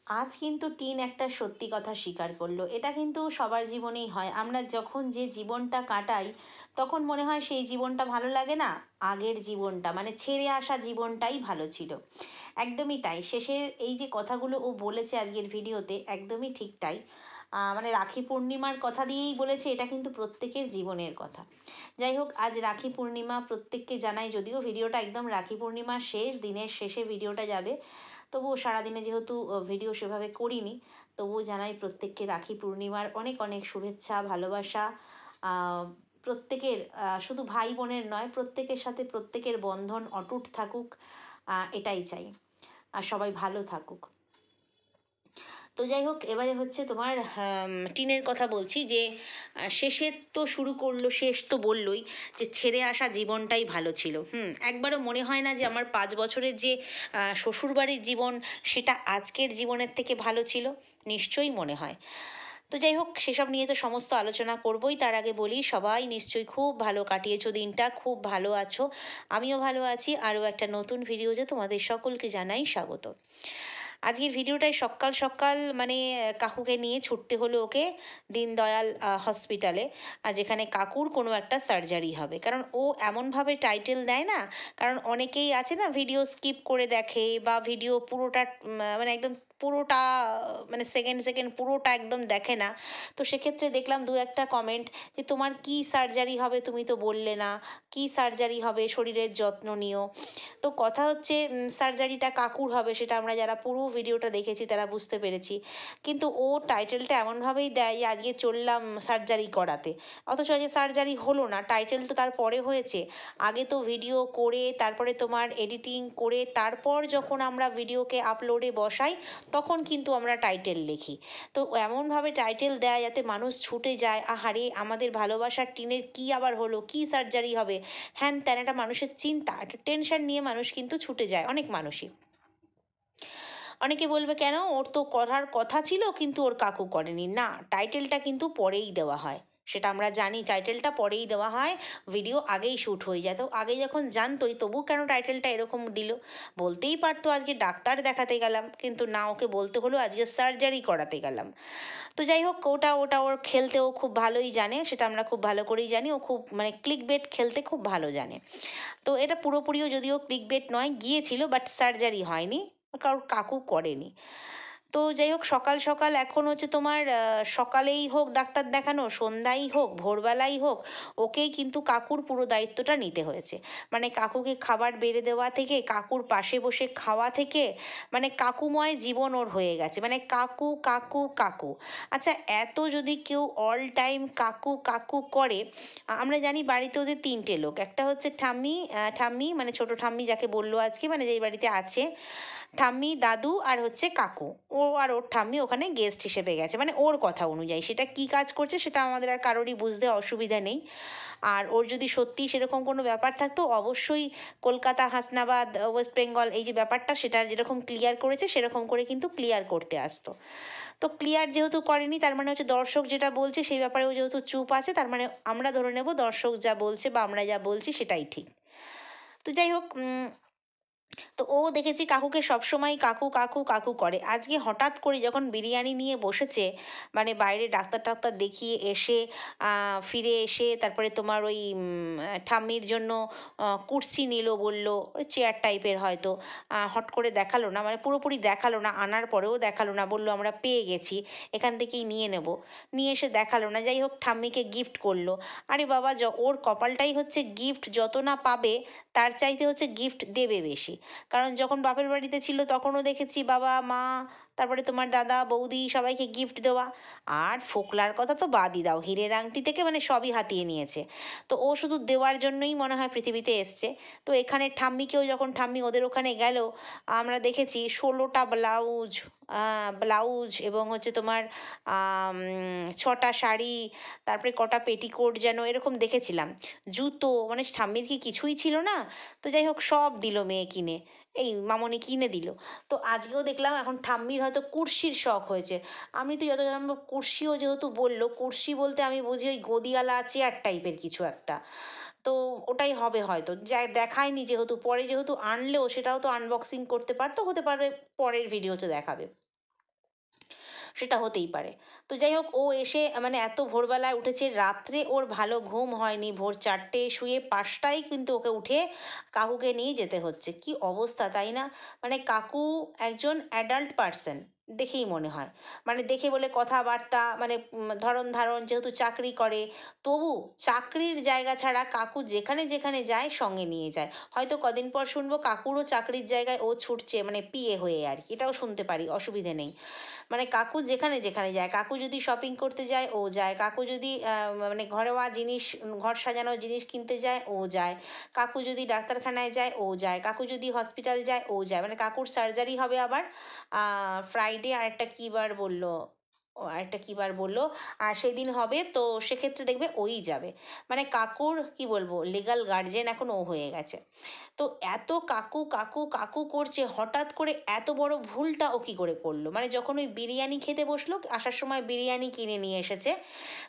আজ কিন্তু টিন একটা সত্যি কথা স্বীকার করলো। এটা কিন্তু সবার জীবনেই হয়। আমরা যখন যে জীবনটা কাটাই তখন মনে হয় সেই জীবনটা ভালো লাগে না, আগের জীবনটা মানে ছেড়ে আসা জীবনটাই ভালো ছিল। একদমই তাই। শেষের এই যে কথাগুলো ও বলেছে আজকের ভিডিওতে একদমই ঠিক তাই। মানে রাখি পূর্ণিমার কথা দিয়েই বলেছে, এটা কিন্তু প্রত্যেকের জীবনের কথা। যাই হোক, আজ রাখি পূর্ণিমা, প্রত্যেককে জানাই, যদিও ভিডিওটা একদম রাখি পূর্ণিমার শেষ দিনের শেষে ভিডিওটা যাবে, তবুও সারাদিনে যেহেতু ভিডিও সেভাবে করিনি, তবুও জানাই প্রত্যেককে রাখি পূর্ণিমার অনেক অনেক শুভেচ্ছা, ভালোবাসা। প্রত্যেকের, শুধু ভাই বোনের নয়, প্রত্যেকের সাথে প্রত্যেকের বন্ধন অটুট থাকুক, এটাই চাই। আর সবাই ভালো থাকুক। তো যাই হোক, এবারে হচ্ছে তোমার টিনের কথা বলছি যে শেষের তো শুরু করলো, শেষ তো বললোই যে ছেড়ে আসা জীবনটাই ভালো ছিল। একবারও মনে হয় না যে আমার 5 বছরের যে শ্বশুরবাড়ির জীবন সেটা আজকের জীবনের থেকে ভালো ছিল? নিশ্চয়ই মনে হয়। তো যাই হোক, সেসব নিয়ে তো সমস্ত আলোচনা করবই। তার আগে বলি, সবাই নিশ্চয়ই খুব ভালো কাটিয়েছো দিনটা, খুব ভালো আছো, আমিও ভালো আছি। আরও একটা নতুন ভিডিওতে তোমাদের সকলকে জানাই স্বাগত। আজকের ভিডিওটায় সকাল সকাল মানে কাকুকে নিয়ে ছুটতে হলো ওকে দীনদয়াল হসপিটালে, যেখানে কাকুর কোনো একটা সার্জারি হবে। কারণ ও এমনভাবে টাইটেল দেয় না, কারণ অনেকেই আছে না ভিডিও স্কিপ করে দেখে বা ভিডিও পুরোটা মানে একদম পুরোটা মানে সেকেন্ড সেকেন্ড পুরোটা একদম দেখে না। তো সেক্ষেত্রে দেখলাম দু একটা কমেন্ট যে তোমার কি সার্জারি হবে, তুমি তো বললে না কি সার্জারি হবে, শরীরের যত্ন নিও। তো কথা হচ্ছে সার্জারিটা কাকুর হবে, সেটা আমরা যারা পুরো ভিডিওটা দেখেছি তারা বুঝতে পেরেছি। কিন্তু ও টাইটেলটা এমনভাবেই দেয় যে আজকে চললাম সার্জারি করাতে, অথচ আজকে সার্জারি হলো না, টাইটেল তো তার পরে হয়েছে। আগে তো ভিডিও করে তারপরে তোমার এডিটিং করে তারপর যখন আমরা ভিডিওকে আপলোডে বসাই তখন কিন্তু আমরা টাইটেল লিখি। তো এমনভাবে টাইটেল দেয় যাতে মানুষ ছুটে যায়, আহারে আমাদের ভালোবাসার টিনের কি আবার হলো, কি সার্জারি হবে, হ্যান ত্যান, একটা মানুষের চিন্তা, একটা টেনশন নিয়ে মানুষ কিন্তু ছুটে যায়, অনেক মানুষই। অনেকে বলবে কেন, ওর তো করার কথা ছিল কিন্তু ওর কাকু করেনি। না, টাইটেলটা কিন্তু পরেই দেওয়া হয়, সেটা আমরা জানি, টাইটেলটা পরেই দেওয়া হয়, ভিডিও আগেই শ্যুট হয়ে যায়। তো আগে যখন জানতোই তবু কেন টাইটেলটা এরকম দিল? বলতেই পারতো আজকে ডাক্তার দেখাতে গেলাম, কিন্তু না, ওকে বলতে হলো আজকে সার্জারি করাতে গেলাম। তো যাই হোক, ওটা ওটা ওর খেলতে ও খুব ভালোই জানে, সেটা আমরা খুব ভালো করেই জানি। ও খুব মানে ক্লিক বেট খেলতে খুব ভালো জানে। তো এটা পুরোপুরিও যদিও ক্লিক বেট নয়, গিয়েছিল বাট সার্জারি হয়নি, কারোর কাকু করেনি। তো যাই হোক, সকাল সকাল এখন হচ্ছে তোমার সকালেই হোক ডাক্তার দেখানো, সন্ধ্যাই হোক, ভোরবেলাই হোক, ওকেই কিন্তু কাকুর পুরো দায়িত্বটা নিতে হয়েছে। মানে কাকুকে খাবার বেড়ে দেওয়া থেকে, কাকুর পাশে বসে খাওয়া থেকে, মানে কাকুময় জীবন ওর হয়ে গেছে, মানে কাকু কাকু কাকু। আচ্ছা, এত যদি কেউ অল টাইম কাকু কাকু করে, আমরা জানি বাড়িতে ওদের 3টে লোক, একটা হচ্ছে ঠাম্মি, ঠাম্মি মানে ছোটো ঠাম্মি যাকে বললো আজকে, মানে যেই বাড়িতে আছে, ঠাম্মি, দাদু আর হচ্ছে কাকু। ও আর ওর ঠাম্মি ওখানে গেস্ট হিসেবে গেছে, মানে ওর কথা অনুযায়ী। সেটা কি কাজ করছে সেটা আমাদের আর কারোরই বুঝতে অসুবিধা নেই। আর ওর যদি সত্যি সেরকম কোনো ব্যাপার থাকতো, অবশ্যই কলকাতা, হাসনাবাদ, ওয়েস্ট বেঙ্গল, এই যে ব্যাপারটা সেটা যেরকম ক্লিয়ার করেছে সেরকম করে কিন্তু ক্লিয়ার করতে আসতো। তো ক্লিয়ার যেহেতু করেনি, তার মানে হচ্ছে দর্শক যেটা বলছে সেই ব্যাপারেও যেহেতু চুপ আছে, তার মানে আমরা ধরে নেব দর্শক যা বলছে বা আমরা যা বলছি সেটাই ঠিক। তো যাই হোক, তো ও দেখেছি কাকুকে সবসময় কাকু কাকু কাকু করে। আজকে হঠাৎ করে যখন বিরিয়ানি নিয়ে বসেছে, মানে বাইরে ডাক্তার টাক্তার দেখিয়ে এসে, ফিরে এসে তারপরে তোমার ওই ঠাম্মির জন্য কুর্সি নিল, বললো ওই চেয়ার টাইপের হয়তো, হট করে দেখালো না, মানে পুরোপুরি দেখালো না, আনার পরেও দেখালো না, বললো আমরা পেয়ে গেছি, এখান থেকেই নিয়ে নেব, নিয়ে এসে দেখালো না। যাই হোক, ঠাম্মিকে গিফট করলো। আরে বাবা, ওর কপালটাই হচ্ছে গিফট যত না পাবে তার চাইতে হচ্ছে গিফট দেবে বেশি। কারণ যখন বাপের বাড়িতে ছিল তখনও দেখেছি বাবা মা, তারপরে তোমার দাদা বৌদি সবাইকে গিফট দেওয়া। আর ফোকলার কথা তো বাদই দাও, হীরের আংটি থেকে মানে সবই হাতিয়ে নিয়েছে। তো ও শুধু দেওয়ার জন্যই মনে হয় পৃথিবীতে এসছে। তো এখানে ঠাম্মিকেও, যখন ঠাম্মি ওদের ওখানে গেল, আমরা দেখেছি 16টা ব্লাউজ, ব্লাউজ এবং হচ্ছে তোমার 6টা শাড়ি, তারপরে কটা পেটিকোট যেন এরকম দেখেছিলাম, জুতো, মানে ঠাম্মির কি কিছুই ছিল না? তো যাই হোক, সব দিল মেয়ে কিনে, এই মামনি কিনে দিল। তো আজকেও দেখলাম এখন ঠাম্মির হয়তো কুর্সির শখ হয়েছে। আমি তো যত জানবো, কুর্সিও যেহেতু বললো, কুর্সি বলতে আমি বুঝি ওই গদিওয়ালা চেয়ার টাইপের কিছু একটা। তো ওটাই হবে হয়তো, যা দেখায়নি যেহেতু, পরে যেহেতু আনলেও সেটাও তো আনবক্সিং করতে পারতো, হতে পারে পরের ভিডিওতে দেখাবে। সেটা হতেই পারে। তো যাই হোক, ও এসে মানে এত ভোরবেলায় উঠেছে, রাত্রে ওর ভালো ঘুম হয়নি, ভোর 4টে শুয়ে 5টায় কিন্তু ওকে উঠে কাকুকে নিয়ে যেতে হচ্ছে। কি অবস্থা, তাই না? মানে কাকু একজন অ্যাডাল্ট পার্সন দেখেই মনে হয়, মানে দেখে বলে কথাবার্তা, মানে ধরন ধারণ, যেহেতু চাকরি করে, তবু চাকরির জায়গা ছাড়া কাকু যেখানে যেখানে যায় সঙ্গে নিয়ে যায়। হয়তো কদিন পর শুনবো কাকুরও চাকরির জায়গায় ও ছুটছে, মানে পিএ হয়ে আর কি, এটাও শুনতে পারি, অসুবিধে নেই। মানে কাকু যেখানে যেখানে যায়, কাকু যদি শপিং করতে যায় ও যায়, কাকু যদি মানে ঘরোয়া জিনিস, ঘর সাজানোর জিনিস কিনতে যায় ও যায়, কাকু যদি ডাক্তারখানায় যায় ও যায়, কাকু যদি হসপিটাল যায় ও যায়। মানে কাকুর সার্জারি হবে আবার ফ্রাইডে, আরেকটা কী বার বললো, ও আরেকটা কী বার বললো, আর সেদিন হবে, তো সেক্ষেত্রে দেখবে ওই যাবে। মানে কাকুর কি বলবো, লিগ্যাল গার্জেন এখন ও হয়ে গেছে। তো এত কাকু কাকু কাকু করছে, হঠাৎ করে এত বড় ভুলটা ও কী করে করলো? মানে যখন ওই বিরিয়ানি খেতে বসলো, আসার সময় বিরিয়ানি কিনে নিয়ে এসেছে,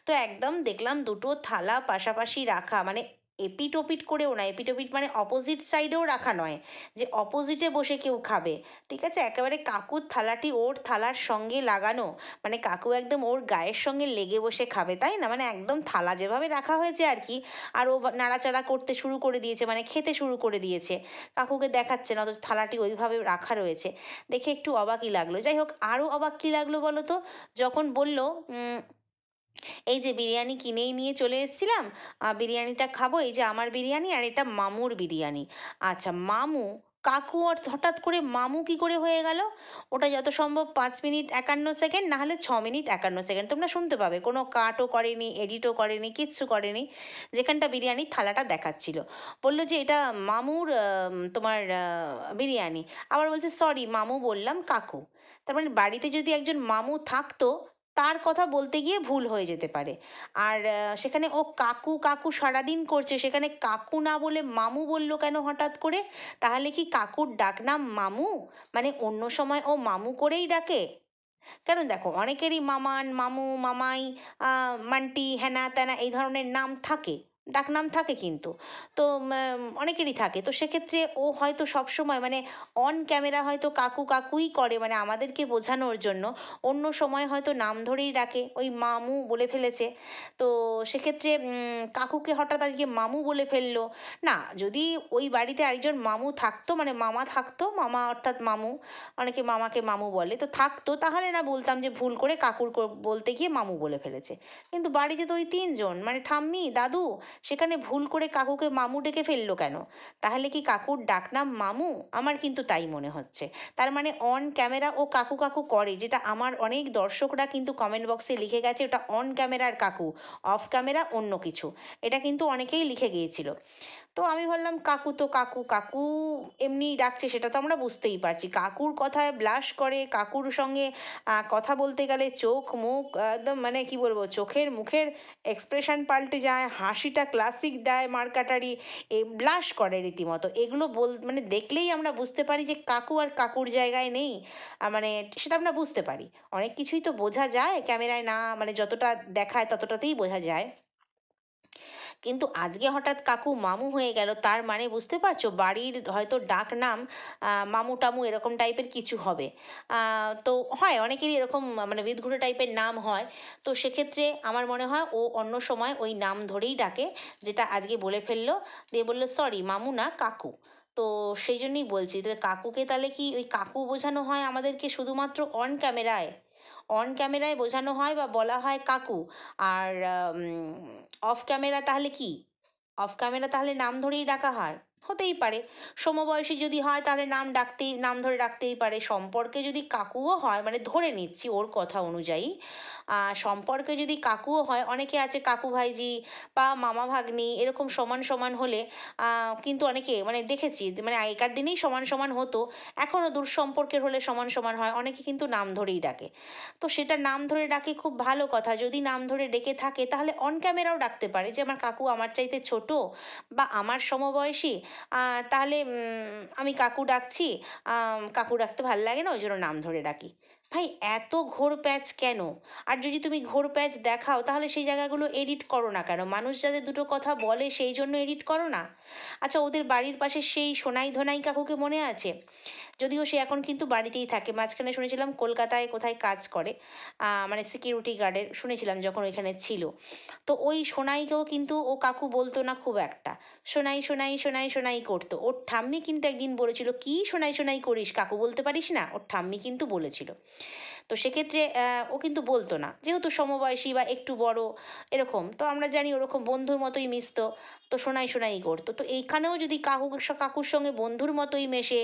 তো একদম দেখলাম দুটো থালা পাশাপাশি রাখা, মানে এপিট ওপিট করেও না, এপিট ওপিট মানে অপোজিট সাইডেও রাখা নয়, যে অপোজিটে বসে কেউ খাবে, ঠিক আছে, একেবারে কাকুর থালাটি ওর থালার সঙ্গে লাগানো, মানে কাকু একদম ওর গায়ের সঙ্গে লেগে বসে খাবে, তাই না? মানে একদম থালা যেভাবে রাখা হয়েছে আর কি, আর ও নাড়াচাড়া করতে শুরু করে দিয়েছে, মানে খেতে শুরু করে দিয়েছে, কাকুকে দেখাচ্ছে না, অথচ থালাটি ওইভাবে রাখা রয়েছে। দেখে একটু অবাকই লাগলো। যাই হোক, আরও অবাক কী লাগলো বলো তো, যখন বলল এই যে বিরিয়ানি কিনেই নিয়ে চলে এসেছিলাম, বিরিয়ানিটা খাবো, এই যে আমার বিরিয়ানি আর এটা মামুর বিরিয়ানি। আচ্ছা, মামু, কাকু আর হঠাৎ করে মামু কি করে হয়ে গেল? ওটা যত সম্ভব 5 মিনিট 51 সেকেন্ড, না হলে 6 মিনিট 51 সেকেন্ড তোমরা শুনতে পাবে, কোনো কাটও করেনি, এডিটও করেনি, কিচ্ছু করেনি, যেখানটা বিরিয়ানির থালাটা দেখাচ্ছিল। বললো যে এটা মামুর তোমার বিরিয়ানি। আবার বলছে সরি মামু বললাম কাকু। তার মানে বাড়িতে যদি একজন মামু থাকতো, তার কথা বলতে গিয়ে ভুল হয়ে যেতে পারে। আর সেখানে ও কাকু কাকু সারাদিন করছে, সেখানে কাকু না বলে মামু বলল কেন হঠাৎ করে? তাহলে কি কাকুর ডাকনাম মামু? মানে অন্য সময় ও মামু করেই ডাকে? কারণ দেখো, অনেকেরই মামান, মামু, মামাই, মান্টি, হ্যানা ত্যানা এই ধরনের নাম থাকে, ডাকনাম থাকে কিন্তু। তো অনেকেরই থাকে, তো সেক্ষেত্রে ও হয়তো সবসময় মানে অন ক্যামেরা হয়তো কাকু কাকুই করে, মানে আমাদেরকে বোঝানোর জন্য, অন্য সময় হয়তো নাম ধরেই ডাকে, ওই মামু বলে ফেলেছে। তো সেক্ষেত্রে কাকুকে হঠাৎ আজকে মামু বলে ফেললো। না, যদি ওই বাড়িতে আরেকজন মামু থাকতো, মানে মামা থাকতো, মামা অর্থাৎ মামু, অনেকে মামাকে মামু বলে, তো থাকতো, তাহলে না বলতাম যে ভুল করে কাকুর বলতে গিয়ে মামু বলে ফেলেছে। কিন্তু বাড়িতে তো ওই 3জন, মানে ঠাম্মি দাদু, সেখানে ভুল করে কাকুকে মামু ডেকে ফেললো কেন? তাহলে কি কাকুর ডাকনাম মামু? আমার কিন্তু তাই মনে হচ্ছে। তার মানে অন ক্যামেরা ও কাকু কাকু করে, যেটা আমার অনেক দর্শকরা কিন্তু কমেন্ট বক্সে লিখে গেছে, ওটা অন ক্যামেরার কাকু, অফ ক্যামেরা অন্য কিছু, এটা কিন্তু অনেকেই লিখে গিয়েছিল। তো আমি ভাবলাম কাকু তো কাকু, কাকু এমনি ডাকছে, সেটা তো আমরা বুঝতেই পারছি, কাকুর কথায় ব্লাশ করে, কাকুর সঙ্গে কথা বলতে গেলে চোখ মুখ একদম, মানে কি বলবো, চোখের মুখের এক্সপ্রেশন পাল্টে যায়, হাসিটা ক্লাসিক দেয়, মার্কাটারি, এ ব্লাশ করে রীতিমতো, এগুলো মানে দেখলেই আমরা বুঝতে পারি যে কাকু আর কাকুর জায়গায় নেই। মানে সেটা আমরা বুঝতে পারি, অনেক কিছুই তো বোঝা যায় ক্যামেরায় না, মানে যতটা দেখায় ততটাতেই বোঝা যায়। কিন্তু আজকে হঠাৎ কাকু মামু হয়ে গেল, তার মানে বুঝতে পারছো, বাড়ির হয়তো ডাক নাম মামু টামু এরকম টাইপের কিছু হবে। তো হয় অনেকেরই এরকম, মানে বিদঘুটে টাইপের নাম হয়। তো সেক্ষেত্রে আমার মনে হয় ও অন্য সময় ওই নাম ধরেই ডাকে, যেটা আজকে বলে ফেললো, দিয়ে বললো সরি মামু না কাকু। তো সেই জন্যই বলছি, তো কাকুকে তাহলে কি ওই কাকু বোঝানো হয় আমাদেরকে শুধুমাত্র অন ক্যামেরায়, অন ক্যামেরায় বোঝানো হয় বা বলা হয় কাকু, আর অফ ক্যামেরা তাহলে কি, অফ ক্যামেরা তাহলে নাম ধরেই ডাকা হয়? হতেই পারে। সমবয়সী যদি হয় তাহলে নাম ধরে ডাকতেই পারে। সম্পর্কে যদি কাকুও হয়, মানে ধরে নিচ্ছি ওর কথা অনুযায়ী, সম্পর্কে যদি কাকুও হয়, অনেকে আছে কাকু ভাইজি বা মামা ভাগ্নি এরকম সমান সমান হলে, কিন্তু অনেকে মানে দেখেছি মানে আগেকার দিনেই সমান সমান হতো, এখনও দূর সম্পর্কের হলে সমান সমান হয়, অনেকে কিন্তু নাম ধরেই ডাকে। তো সেটা নাম ধরে ডাকে, খুব ভালো কথা, যদি নাম ধরে ডেকে থাকে তাহলে অন ক্যামেরাও ডাকতে পারে, যে আমার কাকু আমার চাইতে ছোট বা আমার সমবয়সী, তাহলে আমি কাকু ডাকছি, কাকু ডাকতে ভাল লাগে না, ওই জন্য নাম ধরে ডাকি। ভাই এত ঘোর প্যাচ কেন? আর যদি তুমি ঘোর প্যাচ দেখাও তাহলে সেই জায়গাগুলো এডিট করো না কেন? মানুষ যাতে দুটো কথা বলে সেই জন্য এডিট করো না? আচ্ছা, ওদের বাড়ির পাশে সেই সোনাই ধনাই কাকুকে মনে আছে? যদিও সে এখন কিন্তু বাড়িতেই থাকে, মাঝখানে শুনেছিলাম কলকাতায় কোথায় কাজ করে, মানে সিকিউরিটি গার্ডের শুনেছিলাম যখন ওইখানে ছিল। তো ওই সোনাইকেও কিন্তু ও কাকু বলতো না খুব একটা, সোনাই সোনাই সোনাই সোনাই করতো। ওর ঠাম্মি কিন্তু একদিন বলেছিল, কি সোনাই সোনাই করিস, কাকু বলতে পারিস না? ওর ঠাম্মি কিন্তু বলেছিল। তো সেক্ষেত্রে ও কিন্তু বলতো না, যেহেতু সমবয়সী বা একটু বড় এরকম, তো আমরা জানি ওরকম বন্ধুর মতোই মিশতো, তো শোনাই শোনাই করতো। তো এইখানেও যদি কাকুর সঙ্গে বন্ধুর মতোই মেশে,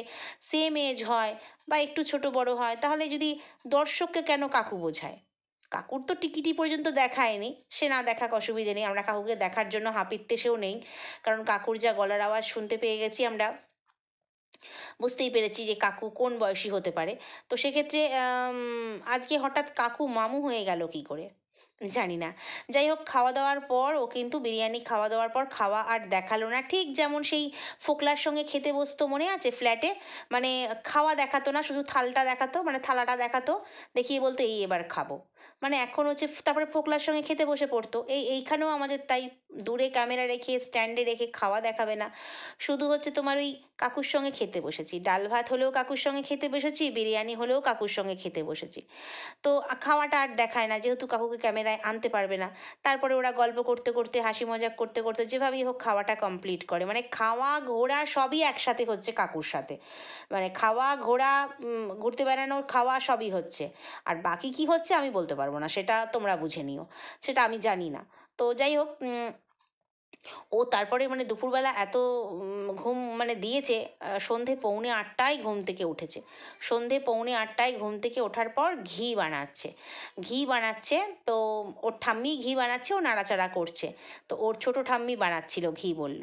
সেম এজ হয় বা একটু ছোট বড় হয়, তাহলে যদি দর্শককে কেন কাকু বোঝায়? কাকুর তো টিকিটি পর্যন্ত দেখায়নি, সে না দেখাক অসুবিধে নেই, আমরা কাকুকে দেখার জন্য হাঁপিত্তেশেও নেই, কারণ কাকুর যা গলার আওয়াজ শুনতে পেয়ে গেছি আমরা, বুঝতেই পেরেছি যে কাকু কোন বয়সী হতে পারে। তো সেক্ষেত্রে আজকে হঠাৎ কাকু মামু হয়ে গেল কী করে জানি না। যাই হোক, খাওয়া দাওয়ার পর ও কিন্তু বিরিয়ানি খাওয়া দাওয়ার পর খাওয়া আর দেখালো না, ঠিক যেমন সেই ফোকলার সঙ্গে খেতে বসতো মনে আছে ফ্ল্যাটে, মানে খাওয়া দেখাতো না, শুধু থালটা দেখাতো, মানে থালাটা দেখাতো, দেখিয়ে বলতো এই এবার খাবো, মানে এখন হচ্ছে তারপরে ফোকলার সঙ্গে খেতে বসে পড়তো। এইখানেও আমাদের তাই, দূরে ক্যামেরা রেখে স্ট্যান্ডে রেখে খাওয়া দেখাবে না, শুধু হচ্ছে তোমার ওই কাকুর সঙ্গে খেতে বসেছি, ডাল ভাত হলেও কাকুর সঙ্গে খেতে বসেছি, বিরিয়ানি হলেও কাকুর সঙ্গে খেতে বসেছি। তো খাওয়াটা আর দেখায় না, যেহেতু কাকুকে ক্যামেরায় আনতে পারবে না। তারপরে ওরা গল্প করতে করতে হাসি মজাক করতে করতে যেভাবেই হোক খাওয়াটা কমপ্লিট করে, মানে খাওয়া ঘোরা সবই একসাথে হচ্ছে কাকুর সাথে, মানে খাওয়া ঘোরা, ঘুরতে বেড়ানো, খাওয়া সবই হচ্ছে। আর বাকি কি হচ্ছে আমি বলতে পারবো না, সেটা তোমরা বুঝে নিও, সেটা আমি জানি না। তো যাই হোক, ও তারপরে মানে দুপুরবেলা এত ঘুম মানে দিয়েছে, সন্ধে 7:45 ঘুম থেকে উঠেছে, সন্ধে 7:45 ঘুম থেকে ওঠার পর ঘি বানাচ্ছে, ঘি বানাচ্ছে। তো ওর ঠাম্মি ঘি বানাচ্ছে, ও নাড়াচাড়া করছে। তো ওর ছোটো ঠাম্মি বানাচ্ছিল ঘি বলল।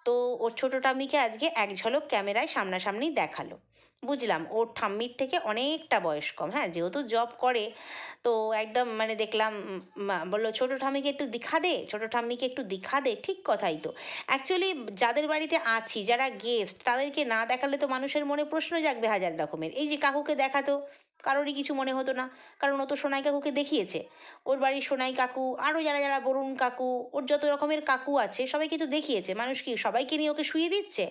তো ওর ছোটো ঠাম্মিকে আজকে এক ঝলক ক্যামেরায় সামনাসামনি দেখালো। বুঝলাম ওর ঠাম্মির থেকে অনেকটা বয়স কম, হ্যাঁ, যেহেতু জব করে। তো একদম মানে দেখলাম, বললো ছোটো ঠাম্মিকে একটু দেখা দে, ছোটো ঠাম্মিকে একটু দেখা দে, ঠিক কথাই তো। অ্যাকচুয়ালি যাদের বাড়িতে আছি, যারা গেস্ট, তাদেরকে না দেখালে তো মানুষের মনে প্রশ্ন জাগবে হাজার রকমের। এই যে কাকুকে দেখাতো, কারোরই কিছু মনে হতো না, কারণ ও তো সোনাই কাকুকে দেখিয়েছে। ওর বাড়ির সোনাই কাকু, আরও যারা যারা বরুণ কাকু, ওর যত রকমের কাকু আছে সবাইকে তো দেখিয়েছে। মানুষ কি সবাইকে নিয়ে ওকে শুইয়ে দিচ্ছে?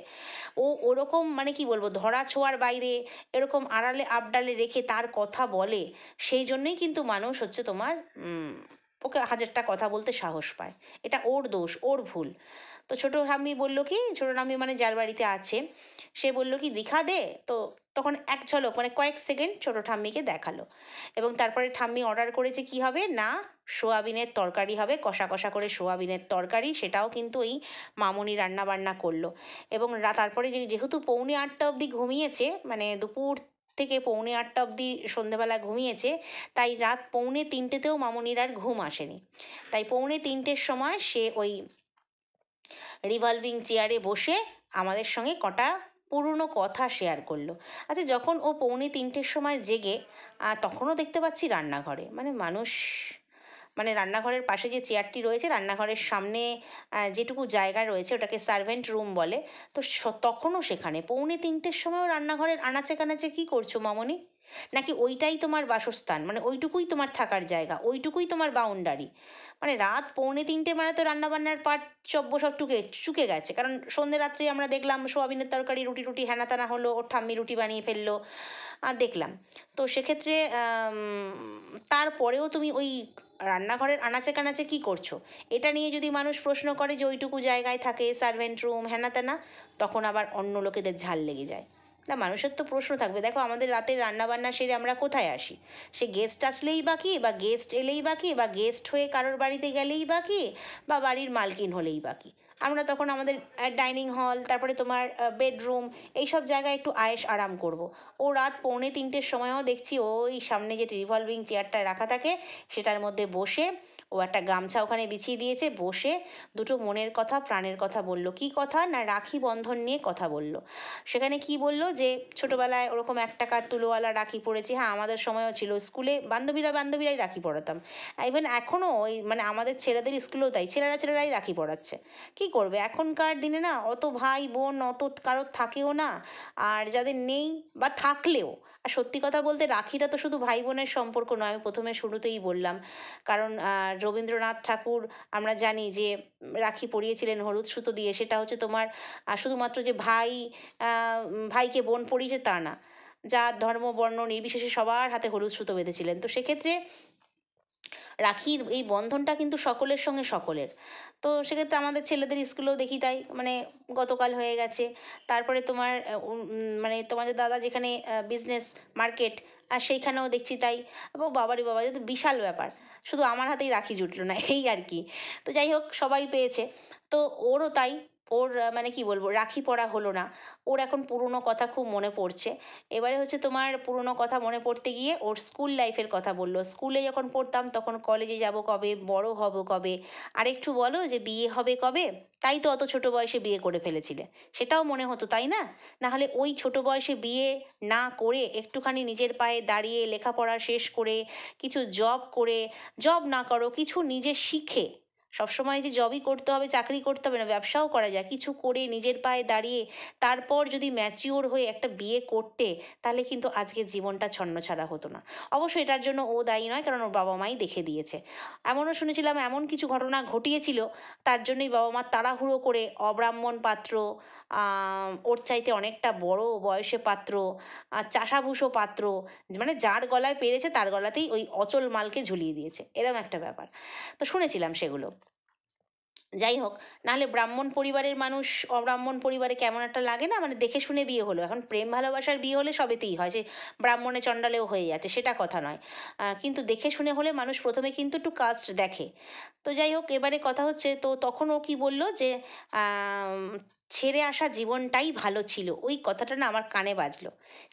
ও ওরকম মানে কি বলবো, ধরা ছোঁয়ার বাইরে এরকম আড়ালে আবডালে রেখে তার কথা বলে, সেই জন্যই কিন্তু মানুষ হচ্ছে তোমার ওকে হাজারটা কথা বলতে সাহস পায়। এটা ওর দোষ, ওর ভুল। তো ছোটো ঠাম্মি বলল কি, ছোটো ঠাম্মি মানে যার বাড়িতে আছে, সে বলল কি দেখা দে। তো তখন এক ঝলক মানে কয়েক সেকেন্ড ছোটো ঠাম্মিকে দেখালো, এবং তারপরে ঠাম্মি অর্ডার করেছে কি হবে না, সোয়াবিনের তরকারি হবে, কষা কষা করে সোয়াবিনের তরকারি, সেটাও কিন্তু এই মামুনি রান্না বান্না করলো। এবং তারপরে যেহেতু 7:45 অবধি ঘুমিয়েছে, মানে দুপুর থেকে 7:45 অবধি সন্ধেবেলা ঘুমিয়েছে, তাই রাত 2:45তেও মামুনির আর ঘুম আসেনি। তাই 2:45-এর সময় সে ওই রিভলভিং চেয়ারে বসে আমাদের সঙ্গে কটা পুরনো কথা শেয়ার করলো। আচ্ছা, যখন ও 2:45-এর সময় জেগে, তখনও দেখতে পাচ্ছি রান্নাঘরে, মানে মানুষ, মানে রান্নাঘরের পাশে যে চেয়ারটি রয়েছে, রান্নাঘরের সামনে যেটুকু জায়গা রয়েছে ওটাকে সার্ভেন্ট রুম বলে। তো তখনও সেখানে 2:45-এর সময়ও রান্নাঘরের আনাচে কানাচে কী করছো মামনি? নাকি ওইটাই তোমার বাসস্থান, মানে ওইটুকুই তোমার থাকার জায়গা, ওইটুকুই তোমার বাউন্ডারি? মানে রাত 2:45 মানে তো রান্নাবান্নার পাট সব চুকে গেছে, কারণ সন্ধে রাত্রে আমরা দেখলাম সোয়াবিনের তরকারি, রুটি টুটি হেনা তেনা হলো, ওর ঠাম্মি রুটি বানিয়ে ফেললো, দেখলাম। তো সেক্ষেত্রে তারপরেও তুমি ওই রান্নাঘরের আনাচে কানাচে কী করছো, এটা নিয়ে যদি মানুষ প্রশ্ন করে যে ওইটুকু জায়গায় থাকে সার্ভেন্ট রুম হেনা তেনা, তখন আবার অন্য লোকেদের ঝাল লেগে যায়। না, মানুষের তো প্রশ্ন থাকবে। দেখো, আমাদের রাতের রান্নাবান্না সেরে আমরা কোথায় আসি? সে গেস্ট আসলেই বাকি, বা গেস্ট এলেই বাকি, বা গেস্ট হয়ে কারোর বাড়িতে গেলেই বাকি, বা বাড়ির মালকিন হলেই বাকি। আমরা তখন আমাদের ডাইনিং হল, তারপরে তোমার বেডরুম, এইসব জায়গায় একটু আয়েশ আরাম করব। ও রাত 2:45-এর সময়ও দেখছি ওই সামনে যে রিভলভিং চেয়ারটা রাখা থাকে সেটার মধ্যে বসে ও একটা গামছা ওখানে বিছিয়ে দিয়েছে, বসে দুটো মনের কথা প্রাণের কথা বলল। কি কথা না, রাখি বন্ধন নিয়ে কথা বলল। সেখানে কি বলল যে ছোটোবেলায় ওরকম 1 টাকার তুলোওয়ালা রাখি পড়েছি। হ্যাঁ, আমাদের সময়ও ছিল, স্কুলে বান্ধবীরাই রাখি পড়াতাম। ইভেন এখনও ওই মানে আমাদের ছেলেদের স্কুলেও তাই, ছেলেরাই রাখি পড়াচ্ছে। কি করবে, এখনকার দিনে না অত ভাই বোন অত কারোর থাকেও না। আর যাদের নেই বা থাকলেও, আর সত্যি কথা বলতে রাখিটা তো শুধু ভাই বোনের সম্পর্ক নয়, আমি প্রথমে শুরুতেই বললাম। কারণ রবীন্দ্রনাথ ঠাকুর আমরা জানি যে রাখি পরিয়েছিলেন হলুদ সুতো দিয়ে। সেটা হচ্ছে তোমার শুধুমাত্র যে ভাইকে বোন পরিয়েছে তা না, জাত ধর্ম বর্ণ নির্বিশেষে সবার হাতে হলুদ সুতো বেঁধেছিলেন। তো সেক্ষেত্রে রাখির এই বন্ধনটা কিন্তু সকলের সঙ্গে সকলের। তো সেক্ষেত্রে আমাদের ছেলেদের স্কুলেও দেখি তাই, মানে গতকাল হয়ে গেছে। তারপরে তোমার মানে তোমাদের দাদা যেখানে বিজনেস মার্কেট, আর সেইখানেও দেখছি তাই। এবং বাবারে বাবা, তো বিশাল ব্যাপার, শুধু আমার হাতেই রাখি জুটলো না এই আর কি। তো যাই হোক, সবাই পেয়েছে। তো ওরও তাই, ওর মানে কি বলবো, রাখি পরা হলো না। ওর এখন পুরনো কথা খুব মনে পড়ছে। এবারে হচ্ছে তোমার পুরনো কথা মনে পড়তে গিয়ে ওর স্কুল লাইফের কথা বললো। স্কুলে যখন পড়তাম তখন কলেজে যাব কবে, বড় হব কবে, আর একটু বলো যে বিয়ে হবে কবে, তাই তো অত ছোট বয়সে বিয়ে করে ফেলেছিলে, সেটাও মনে হতো তাই না? নাহলে ওই ছোট বয়সে বিয়ে না করে একটুখানি নিজের পায়ে দাঁড়িয়ে লেখাপড়া শেষ করে কিছু জব না করো, কিছু নিজে শিখে, সবসময় যে জবই করতে হবে, চাকরি করতে হবে না, ব্যবসাও করা যায়, কিছু করে নিজের পায়ে দাঁড়িয়ে তারপর যদি ম্যাচিওর হয়ে একটা বিয়ে করতে, তাহলে কিন্তু আজকের জীবনটা ছন্নছাড়া হতো না। অবশ্যই এটার জন্য ও দায়ী নয়, কারণ ওর বাবা মাই দেখে দিয়েছে। এমনও শুনেছিলাম এমন কিছু ঘটনা ঘটিয়েছিল, তার জন্যই বাবা মা তাড়াহুড়ো করে অব্রাহ্মণ পাত্র, ওর চাইতে অনেকটা বড় বয়সে পাত্র, চাষাভুষো পাত্র, মানে যার গলায় পেরেছে তার গলাতেই ওই অচল মালকে ঝুলিয়ে দিয়েছে, এরকম একটা ব্যাপার। তো শুনেছিলাম সেগুলো। যাই হোক, নাহলে ব্রাহ্মণ পরিবারের মানুষ অব্রাহ্মণ পরিবারে কেমন একটা লাগে না, মানে দেখে শুনে বিয়ে হলো। এখন প্রেম ভালোবাসার বিয়ে হলে সবেতেই হয়, যে ব্রাহ্মণে চণ্ডালেও হয়ে যাচ্ছে সেটা কথা নয়। কিন্তু দেখে শুনে হলে মানুষ প্রথমে কিন্তু একটু কাস্ট দেখে। তো যাই হোক, এবারে কথা হচ্ছে, তো তখন ও কি বললো যে ছেড়ে আসা জীবনটাই ভালো ছিল, ওই কথাটা না আমার কানে বাজলো।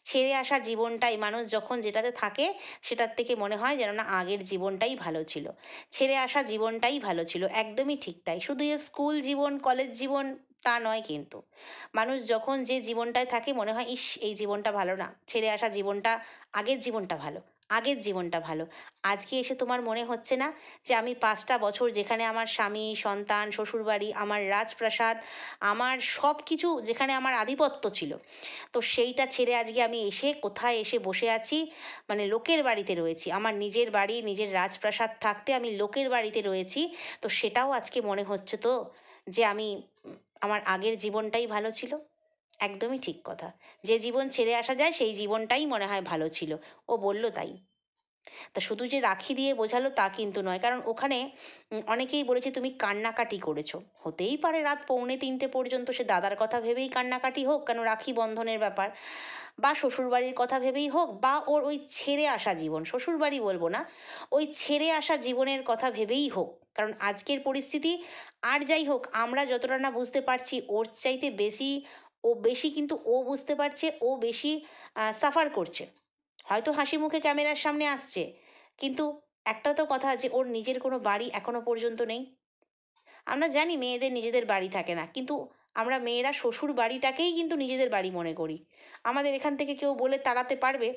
ছেড়ে আসা জীবনটাই, মানুষ যখন যেটাতে থাকে সেটার থেকে মনে হয় যেন না আগের জীবনটাই ভালো ছিল, ছেড়ে আসা জীবনটাই ভালো ছিল। একদমই ঠিক তাই। শুধু এ স্কুল জীবন কলেজ জীবন তা নয় কিন্তু, মানুষ যখন যে জীবনটায় থাকে মনে হয় ইস এই জীবনটা ভালো না, ছেড়ে আসা জীবনটা, আগের জীবনটা ভালো, আগের জীবনটা ভালো। আজকে এসে তোমার মনে হচ্ছে না যে আমি 5টা বছর যেখানে আমার স্বামী সন্তান শ্বশুরবাড়ি আমার রাজপ্রাসাদ আমার সব কিছু, যেখানে আমার আধিপত্য ছিল, তো সেইটা ছেড়ে আজকে আমি কোথায় এসে বসে আছি, মানে লোকের বাড়িতে রয়েছি। আমার নিজের বাড়ি নিজের রাজপ্রাসাদ থাকতে আমি লোকের বাড়িতে রয়েছি। তো সেটাও আজকে মনে হচ্ছে তো যে আমি আমার আগের জীবনটাই ভালো ছিল। একদমই ঠিক কথা। যে জীবন ছেড়ে আসা যায় সেই জীবনটাই মনে হয় ভালো ছিল। ও বলল তাই। তা শুধু যে রাখি দিয়ে বোঝালো তা কিন্তু নয়, কারণ ওখানে অনেকেই বলেছে তুমি কান্নাকাটি করেছো। হতেই পারে রাত 2:45 পর্যন্ত সে দাদার কথা ভেবেই কান্নাকাটি হোক, কেন রাখি বন্ধনের ব্যাপার, বা শ্বশুরবাড়ির কথা ভেবেই হোক, বা ওর ওই ছেড়ে আসা জীবন, শ্বশুরবাড়ি বলবো না, ওই ছেড়ে আসা জীবনের কথা ভেবেই হোক। কারণ আজকের পরিস্থিতি, আর যাই হোক, আমরা যতটা না বুঝতে পারছি ওর চাইতে বেশি, ও বেশি কিন্তু ও বুঝতে পারছে, ও বেশি সাফার করছে। হয়তো হাসি মুখে ক্যামেরার সামনে আসছে, কিন্তু একটা তো কথা আছে, ওর নিজের কোনো বাড়ি এখনো পর্যন্ত নেই। আমরা জানি মেয়েদের নিজেদের বাড়ি থাকে না, কিন্তু আমরা মেয়েরা শ্বশুর বাড়িটাকেই কিন্তু নিজেদের বাড়ি মনে করি। আমাদের এখান থেকে কেউ বলে তাড়াতে পারবে?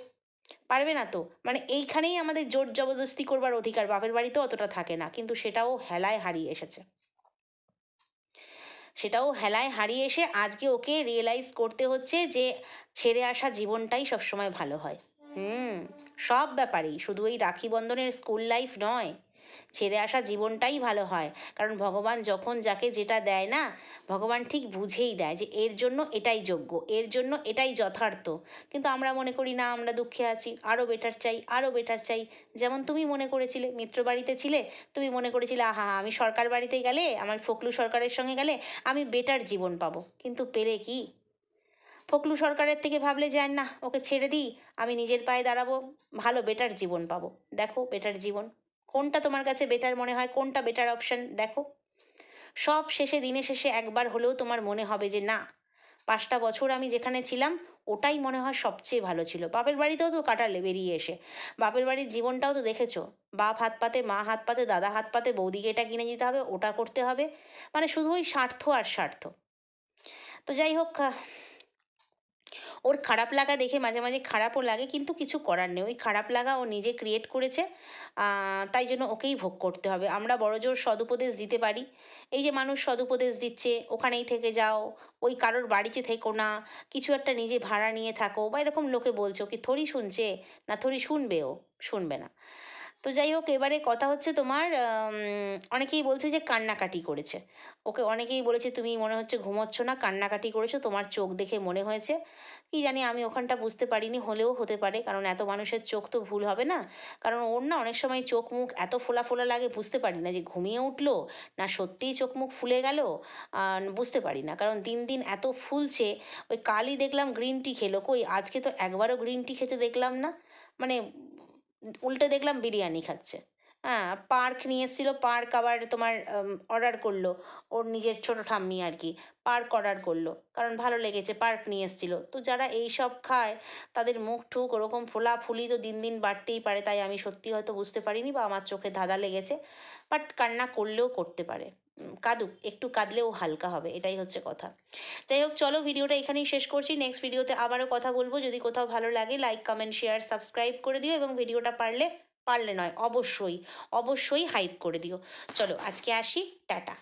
পারবে না তো। মানে এইখানেই আমাদের জোর জবরদস্তি করবার অধিকার, বাপের বাড়িতেও অতটা থাকে না, কিন্তু সেটাও হেলায় হারিয়ে এসেছে। সেটাও হেলায় হারিয়ে এসে আজকে ওকে রিয়েলাইজ করতে হচ্ছে যে ছেড়ে আসা জীবনটাই সবসময় ভালো হয়। হুম, সব ব্যাপারেই, শুধু এই রাখি বন্ধনের স্কুল লাইফ নয়, ছেড়ে আসা জীবনটাই ভালো হয়। কারণ ভগবান যখন যাকে যেটা দেয় না, ভগবান ঠিক বুঝেই দেয় যে এর জন্য এটাই যোগ্য, এর জন্য এটাই যথার্থ। কিন্তু আমরা মনে করি না, আমরা দুঃখে আছি, আরও বেটার চাই, আরও বেটার চাই। যেমন তুমি মনে করেছিলে, মিত্র বাড়িতে ছিলে, তুমি মনে করেছিলে আহা আমি সরকার বাড়িতে গেলে, আমার ফখরু সরকারের সঙ্গে গেলে আমি বেটার জীবন পাবো। কিন্তু পেলে কি? ফখরু সরকারের থেকে ভাবলে যে না, ওকে ছেড়ে দিই, আমি নিজের পায়ে দাঁড়াবো, ভালো বেটার জীবন পাবো। দেখো বেটার জীবন কোনটা তোমার কাছে বেটার মনে হয়, কোনটা বেটার অপশন দেখো। সব শেষে দিনের শেষে একবার হলেও তোমার মনে হবে যে না, 5টা বছর আমি যেখানে ছিলাম ওটাই মনে হয় সবচেয়ে ভালো ছিল। বাপের বাড়িতেও তো কাটালে বেরিয়ে এসে, বাপের বাড়ির জীবনটাও তো দেখেছো, বাপ হাত পাতে, মা হাত পাতে, দাদা হাত পাতে, বৌদিকে এটা কিনে দিতে হবে, ওটা করতে হবে, মানে শুধু ওই স্বার্থ আর স্বার্থ। তো যাই হোক, ওর খারাপ লাগা দেখে মাঝে মাঝে খারাপও লাগে, কিন্তু কিছু করার নেই, ওই খারাপ লাগা ও নিজে ক্রিয়েট করেছে, তাই জন্য ওকেই ভোগ করতে হবে। আমরা বড়জোর সদুপদেশ দিতে পারি, এই যে মানুষ সদুপদেশ দিচ্ছে ওখানেই থেকে যাও, ওই কারোর বাড়িতে থেকো না, কিছু একটা নিজে ভাড়া নিয়ে থাকো, বা এরকম লোকে বলছো, কি থোড়ি শুনছে, না থোড়ি শুনবেও, শুনবে না। তো যাই হোক, এবারে কথা হচ্ছে তোমার, অনেকেই বলছে যে কান্নাকাটি করেছে, ওকে অনেকেই বলেছে তুমি মনে হচ্ছে ঘুমোচ্ছ না, কান্নাকাটি করেছো, তোমার চোখ দেখে মনে হয়েছে। কি জানি, আমি ওখানটা বুঝতে পারিনি, হলেও হতে পারে, কারণ এত মানুষের চোখ তো ভুল হবে না। কারণ ওর না অনেক সময় চোখ মুখ এত ফোলা ফোলা লাগে, বুঝতে পারি না যে ঘুমিয়ে উঠলো না সত্যিই চোখ মুখ ফুলে গেল, বুঝতে পারি না, কারণ দিন দিন এত ফুলছে। ওই কালই দেখলাম গ্রিন টি খেলো, কই আজকে তো একবারও গ্রিন টি খেতে দেখলাম না, মানে উল্টে দেখলাম বিরিয়ানি খাচ্ছে। হ্যাঁ, পার্ক নিয়ে এসেছিলো, পার্ক আবার তোমার অর্ডার করলো, ওর নিজের ছোটো ঠাম্মি আর কি, পার্ক অর্ডার করলো, কারণ ভালো লেগেছে, পার্ক নিয়ে এসেছিলো। তো যারা এই সব খায় তাদের মুখ ঠুক ওরকম ফোলাফুলি তো দিন দিন বাড়তেই পারে, তাই আমি সত্যি হয়তো বুঝতে পারিনি, বা আমার চোখে ধাঁধা লেগেছে, বাট কান্না করলেও করতে পারে, কাঁদুক, একটু কাঁদলেও হালকা হবে, এটাই হচ্ছে কথা। যাই হোক, চলো ভিডিওটা এখানেই শেষ করছি, নেক্সট ভিডিওতে আবারও কথা বলবো। যদি কোথাও ভালো লাগে লাইক কমেন্ট শেয়ার সাবস্ক্রাইব করে দিও, এবং ভিডিওটা পারলে, পারলে নয় অবশ্যই, অবশ্যই হাইপ করে দিও। চলো আজকে আসি, টাটা।